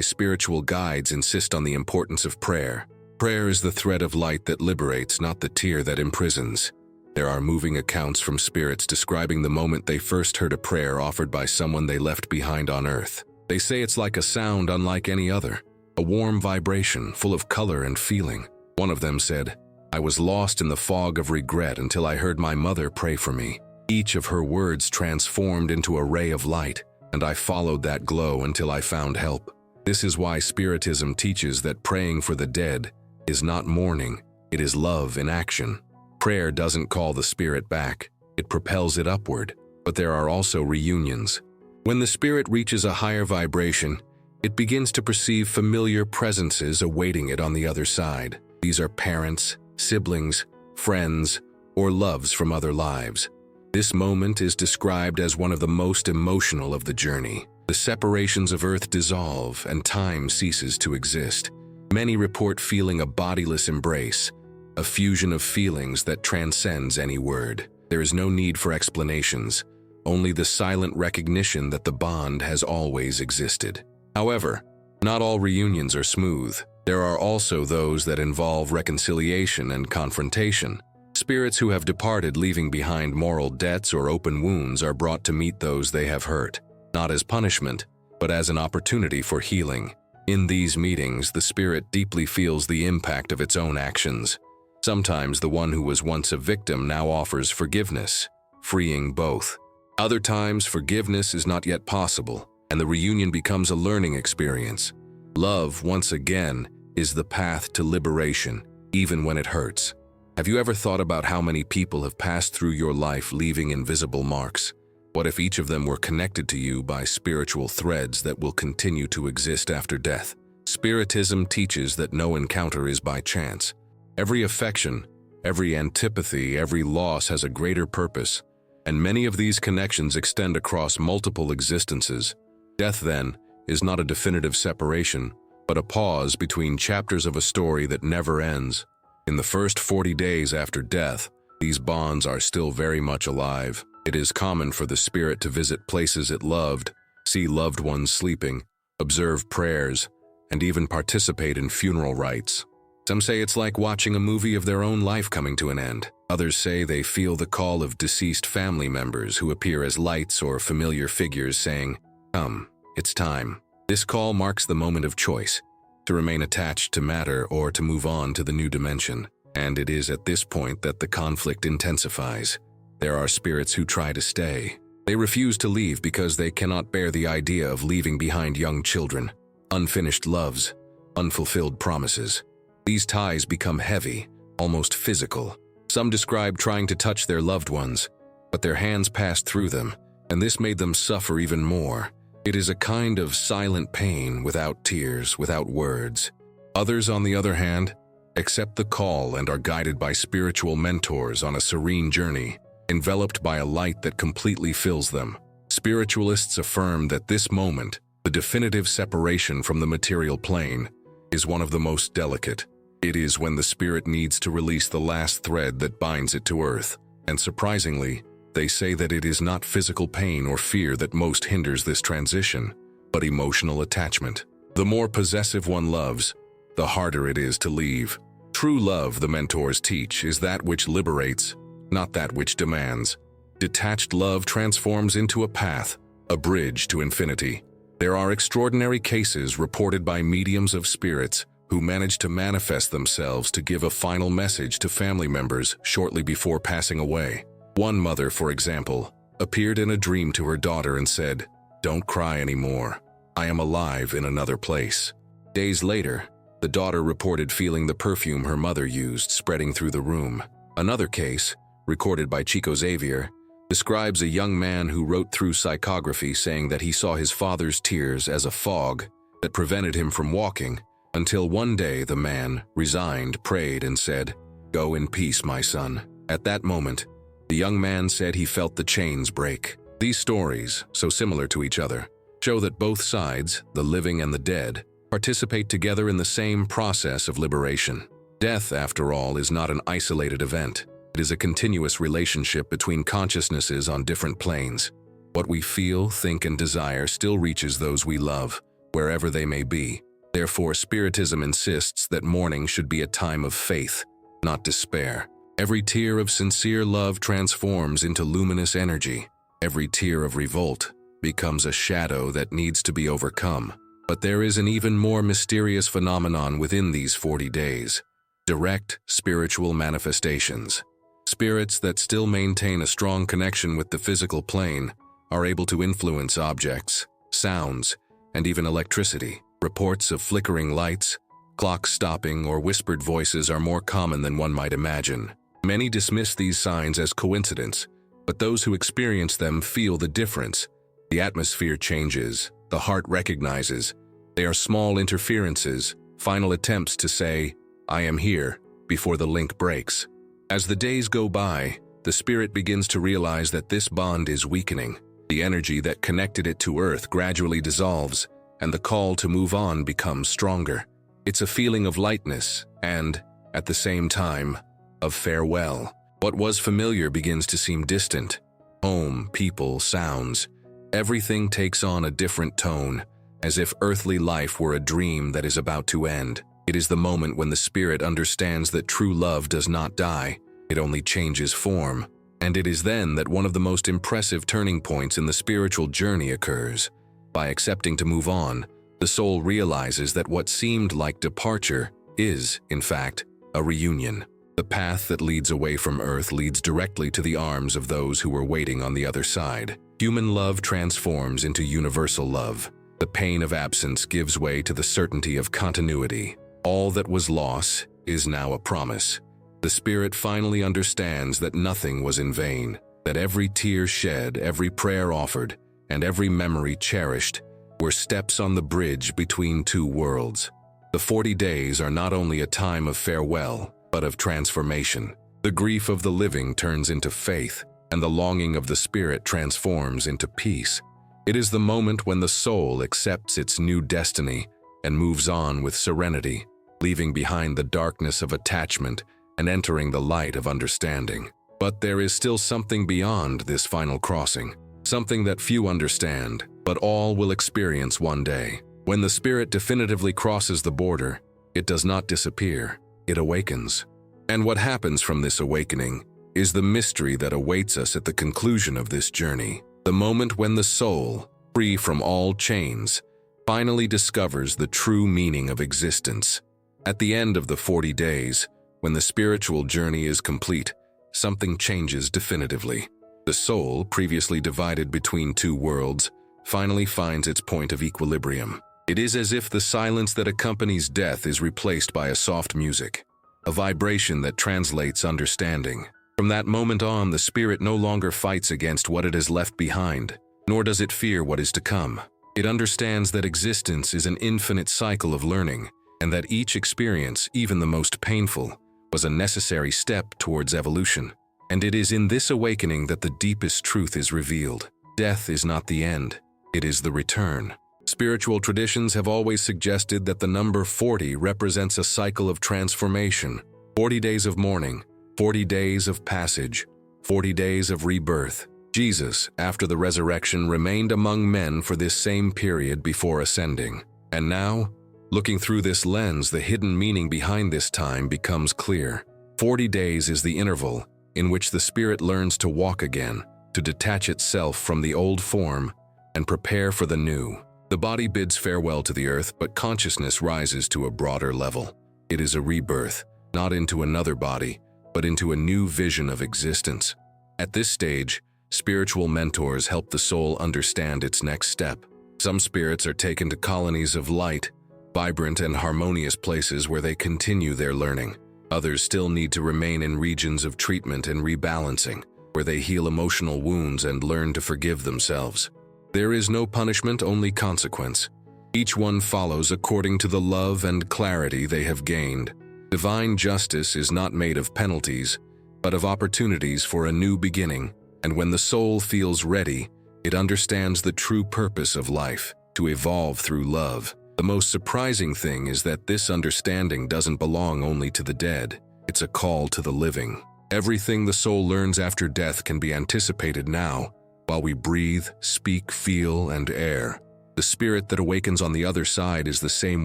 Speaker 1: spiritual guides insist on the importance of prayer. Prayer is the thread of light that liberates, not the tear that imprisons. There are moving accounts from spirits describing the moment they first heard a prayer offered by someone they left behind on earth. They say it's like a sound unlike any other, a warm vibration full of color and feeling. One of them said, "I was lost in the fog of regret until I heard my mother pray for me. Each of her words transformed into a ray of light, and I followed that glow until I found help." This is why Spiritism teaches that praying for the dead is not mourning, it is love in action. Prayer doesn't call the spirit back, it propels it upward. But there are also reunions. When the spirit reaches a higher vibration, it begins to perceive familiar presences awaiting it on the other side. These are parents, siblings, friends, or loves from other lives. This moment is described as one of the most emotional of the journey. The separations of earth dissolve and time ceases to exist. Many report feeling a bodiless embrace, a fusion of feelings that transcends any word. There is no need for explanations, only the silent recognition that the bond has always existed. However, not all reunions are smooth. There are also those that involve reconciliation and confrontation. Spirits who have departed leaving behind moral debts or open wounds are brought to meet those they have hurt, not as punishment, but as an opportunity for healing. In these meetings, the spirit deeply feels the impact of its own actions. Sometimes the one who was once a victim now offers forgiveness, freeing both. Other times, forgiveness is not yet possible, and the reunion becomes a learning experience. Love, once again, is the path to liberation, even when it hurts. Have you ever thought about how many people have passed through your life leaving invisible marks? What if each of them were connected to you by spiritual threads that will continue to exist after death? Spiritism teaches that no encounter is by chance. Every affection, every antipathy, every loss has a greater purpose, and many of these connections extend across multiple existences. Death, then, is not a definitive separation, but a pause between chapters of a story that never ends. In the first 40 days after death, these bonds are still very much alive. It is common for the spirit to visit places it loved, see loved ones sleeping, observe prayers, and even participate in funeral rites. Some say it's like watching a movie of their own life coming to an end. Others say they feel the call of deceased family members who appear as lights or familiar figures saying, "Come, it's time." This call marks the moment of choice, to remain attached to matter or to move on to the new dimension. And it is at this point that the conflict intensifies. There are spirits who try to stay. They refuse to leave because they cannot bear the idea of leaving behind young children, unfinished loves, unfulfilled promises. These ties become heavy, almost physical. Some describe trying to touch their loved ones, but their hands passed through them, and this made them suffer even more. It is a kind of silent pain without tears, without words. Others, on the other hand, accept the call and are guided by spiritual mentors on a serene journey, enveloped by a light that completely fills them. Spiritualists affirm that this moment, the definitive separation from the material plane, is one of the most delicate. It is when the spirit needs to release the last thread that binds it to earth. And surprisingly, they say that it is not physical pain or fear that most hinders this transition, but emotional attachment. The more possessive one loves, the harder it is to leave. True love, the mentors teach, is that which liberates, not that which demands. Detached love transforms into a path, a bridge to infinity. There are extraordinary cases reported by mediums of spirits who manage to manifest themselves to give a final message to family members shortly before passing away. One mother, for example, appeared in a dream to her daughter and said, "Don't cry anymore. I am alive in another place." Days later, the daughter reported feeling the perfume her mother used spreading through the room. Another case, recorded by Chico Xavier, describes a young man who wrote through psychography saying that he saw his father's tears as a fog that prevented him from walking, until one day the man, resigned, prayed and said, "Go in peace, my son." At that moment, the young man said he felt the chains break. These stories, so similar to each other, show that both sides, the living and the dead, participate together in the same process of liberation. Death, after all, is not an isolated event. It is a continuous relationship between consciousnesses on different planes. What we feel, think, and desire still reaches those we love, wherever they may be. Therefore, Spiritism insists that mourning should be a time of faith, not despair. Every tear of sincere love transforms into luminous energy. Every tear of revolt becomes a shadow that needs to be overcome. But there is an even more mysterious phenomenon within these 40 days: direct spiritual manifestations. Spirits that still maintain a strong connection with the physical plane are able to influence objects, sounds, and even electricity. Reports of flickering lights, clocks stopping, or whispered voices are more common than one might imagine. Many dismiss these signs as coincidence, but those who experience them feel the difference. The atmosphere changes, the heart recognizes. They are small interferences, final attempts to say, "I am here," before the link breaks. As the days go by, the spirit begins to realize that this bond is weakening. The energy that connected it to Earth gradually dissolves, and the call to move on becomes stronger. It's a feeling of lightness and, at the same time, of farewell. What was familiar begins to seem distant. Home, people, sounds, everything takes on a different tone, as if earthly life were a dream that is about to end. It is the moment when the spirit understands that true love does not die, it only changes form. And it is then that one of the most impressive turning points in the spiritual journey occurs. By accepting to move on, the soul realizes that what seemed like departure is, in fact, a reunion. The path that leads away from Earth leads directly to the arms of those who were waiting on the other side. Human love transforms into universal love. The pain of absence gives way to the certainty of continuity. All that was loss is now a promise. The spirit finally understands that nothing was in vain, that every tear shed, every prayer offered, and every memory cherished were steps on the bridge between two worlds. The 40 days are not only a time of farewell, but of transformation. The grief of the living turns into faith, and the longing of the spirit transforms into peace. It is the moment when the soul accepts its new destiny and moves on with serenity, leaving behind the darkness of attachment and entering the light of understanding. But there is still something beyond this final crossing, something that few understand, but all will experience one day. When the spirit definitively crosses the border, it does not disappear, it awakens. And what happens from this awakening is the mystery that awaits us at the conclusion of this journey. The moment when the soul, free from all chains, finally discovers the true meaning of existence. At the end of the 40 days, when the spiritual journey is complete, something changes definitively. The soul, previously divided between two worlds, finally finds its point of equilibrium. It is as if the silence that accompanies death is replaced by a soft music, a vibration that translates understanding. From that moment on, the spirit no longer fights against what it has left behind, nor does it fear what is to come. It understands that existence is an infinite cycle of learning, and that each experience, even the most painful, was a necessary step towards evolution. And it is in this awakening that the deepest truth is revealed. Death is not the end, it is the return. Spiritual traditions have always suggested that the number 40 represents a cycle of transformation. 40 days of mourning, 40 days of passage, 40 days of rebirth. Jesus, after the resurrection, remained among men for this same period before ascending. And now, looking through this lens, the hidden meaning behind this time becomes clear. 40 days is the interval in which the spirit learns to walk again, to detach itself from the old form and prepare for the new. The body bids farewell to the earth, but consciousness rises to a broader level. It is a rebirth, not into another body, but into a new vision of existence. At this stage, spiritual mentors help the soul understand its next step. Some spirits are taken to colonies of light, vibrant and harmonious places where they continue their learning. Others still need to remain in regions of treatment and rebalancing, where they heal emotional wounds and learn to forgive themselves. There is no punishment, only consequence. Each one follows according to the love and clarity they have gained. Divine justice is not made of penalties, but of opportunities for a new beginning. And when the soul feels ready, it understands the true purpose of life, to evolve through love. The most surprising thing is that this understanding doesn't belong only to the dead. It's a call to the living. Everything the soul learns after death can be anticipated now, while we breathe, speak, feel, and err. The spirit that awakens on the other side is the same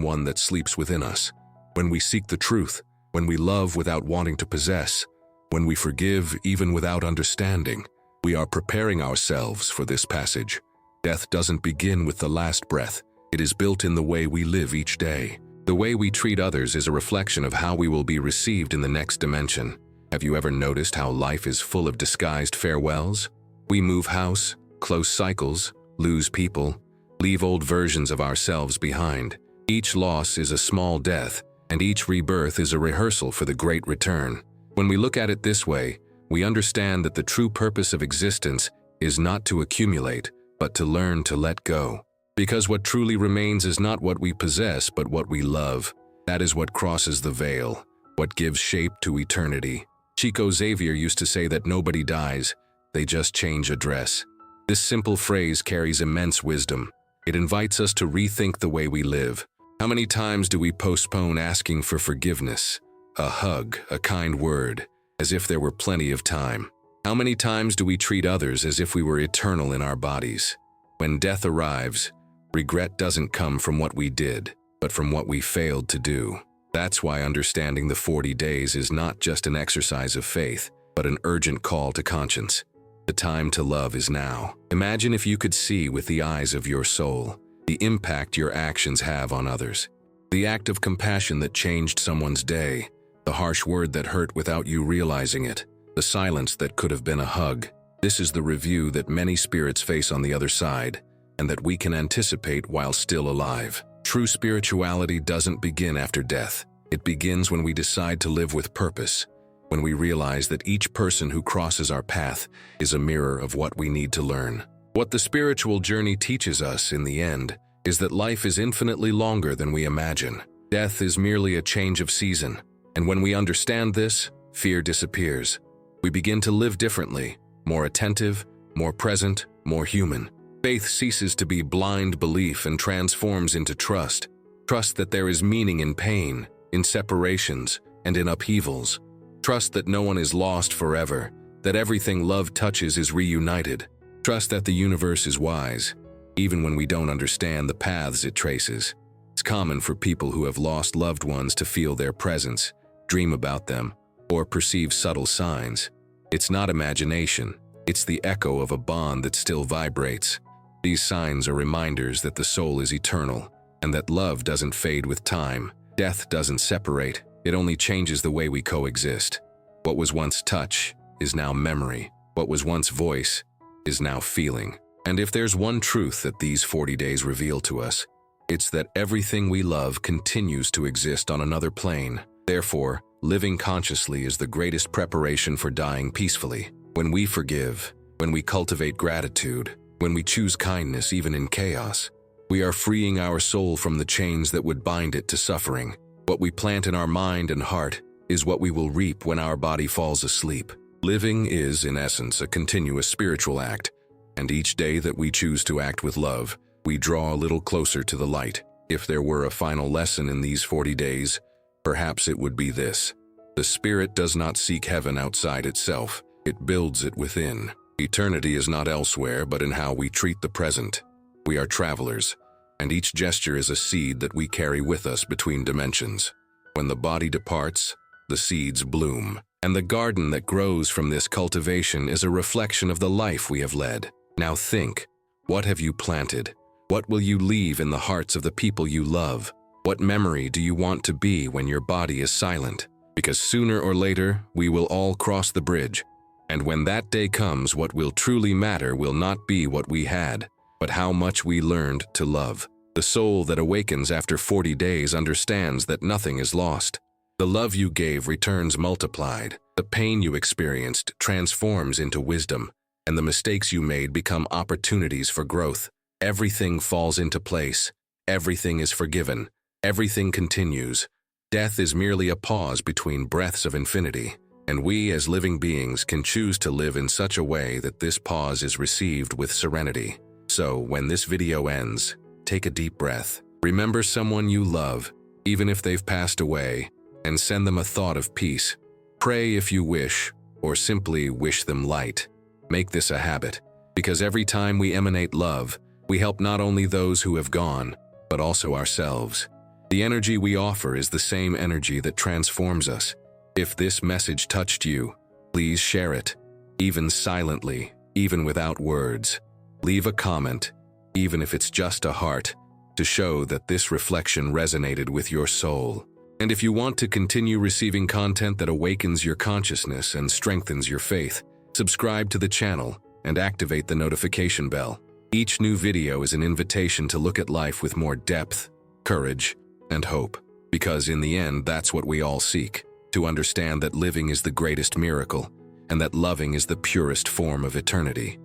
Speaker 1: one that sleeps within us. When we seek the truth, when we love without wanting to possess, when we forgive even without understanding, we are preparing ourselves for this passage. Death doesn't begin with the last breath. It is built in the way we live each day. The way we treat others is a reflection of how we will be received in the next dimension. Have you ever noticed how life is full of disguised farewells? We move house, close cycles, lose people, leave old versions of ourselves behind. Each loss is a small death, and each rebirth is a rehearsal for the great return. When we look at it this way, we understand that the true purpose of existence is not to accumulate, but to learn to let go. Because what truly remains is not what we possess, but what we love. That is what crosses the veil, what gives shape to eternity. Chico Xavier used to say that nobody dies, they just change address. This simple phrase carries immense wisdom. It invites us to rethink the way we live. How many times do we postpone asking for forgiveness, a hug, a kind word, as if there were plenty of time? How many times do we treat others as if we were eternal in our bodies? When death arrives, regret doesn't come from what we did, but from what we failed to do. That's why understanding the 40 days is not just an exercise of faith, but an urgent call to conscience. The time to love is now. Imagine if you could see with the eyes of your soul the impact your actions have on others. The act of compassion that changed someone's day, the harsh word that hurt without you realizing it, the silence that could have been a hug. This is the review that many spirits face on the other side, and that we can anticipate while still alive. True spirituality doesn't begin after death. It begins when we decide to live with purpose, when we realize that each person who crosses our path is a mirror of what we need to learn. What the spiritual journey teaches us, in the end, is that life is infinitely longer than we imagine. Death is merely a change of season, and when we understand this, fear disappears. We begin to live differently, more attentive, more present, more human. Faith ceases to be blind belief and transforms into trust. Trust that there is meaning in pain, in separations, and in upheavals. Trust that no one is lost forever, that everything love touches is reunited. Trust that the universe is wise, even when we don't understand the paths it traces. It's common for people who have lost loved ones to feel their presence, dream about them, or perceive subtle signs. It's not imagination, it's the echo of a bond that still vibrates. These signs are reminders that the soul is eternal, and that love doesn't fade with time. Death doesn't separate, it only changes the way we coexist. What was once touch is now memory. What was once voice is now feeling. And if there's one truth that these 40 days reveal to us, it's that everything we love continues to exist on another plane. Therefore, living consciously is the greatest preparation for dying peacefully. When we forgive, when we cultivate gratitude, when we choose kindness even in chaos, we are freeing our soul from the chains that would bind it to suffering. What we plant in our mind and heart is what we will reap when our body falls asleep. Living is, in essence, a continuous spiritual act, and each day that we choose to act with love, we draw a little closer to the light. If there were a final lesson in these 40 days, perhaps it would be this: the spirit does not seek heaven outside itself, it builds it within. Eternity is not elsewhere but in how we treat the present. We are travelers, and each gesture is a seed that we carry with us between dimensions. When the body departs, the seeds bloom, and the garden that grows from this cultivation is a reflection of the life we have led. Now think, what have you planted? What will you leave in the hearts of the people you love? What memory do you want to be when your body is silent? Because sooner or later, we will all cross the bridge. And when that day comes, what will truly matter will not be what we had, but how much we learned to love. The soul that awakens after 40 days understands that nothing is lost. The love you gave returns multiplied. The pain you experienced transforms into wisdom, and the mistakes you made become opportunities for growth. Everything falls into place. Everything is forgiven. Everything continues. Death is merely a pause between breaths of infinity, and we as living beings can choose to live in such a way that this pause is received with serenity. So, when this video ends, take a deep breath. Remember someone you love, even if they've passed away, and send them a thought of peace. Pray if you wish, or simply wish them light. Make this a habit. Because every time we emanate love, we help not only those who have gone, but also ourselves. The energy we offer is the same energy that transforms us. If this message touched you, please share it, even silently, even without words. Leave a comment, even if it's just a heart, to show that this reflection resonated with your soul. And if you want to continue receiving content that awakens your consciousness and strengthens your faith, subscribe to the channel and activate the notification bell. Each new video is an invitation to look at life with more depth, courage, and hope. Because in the end, that's what we all seek, to understand that living is the greatest miracle and that loving is the purest form of eternity.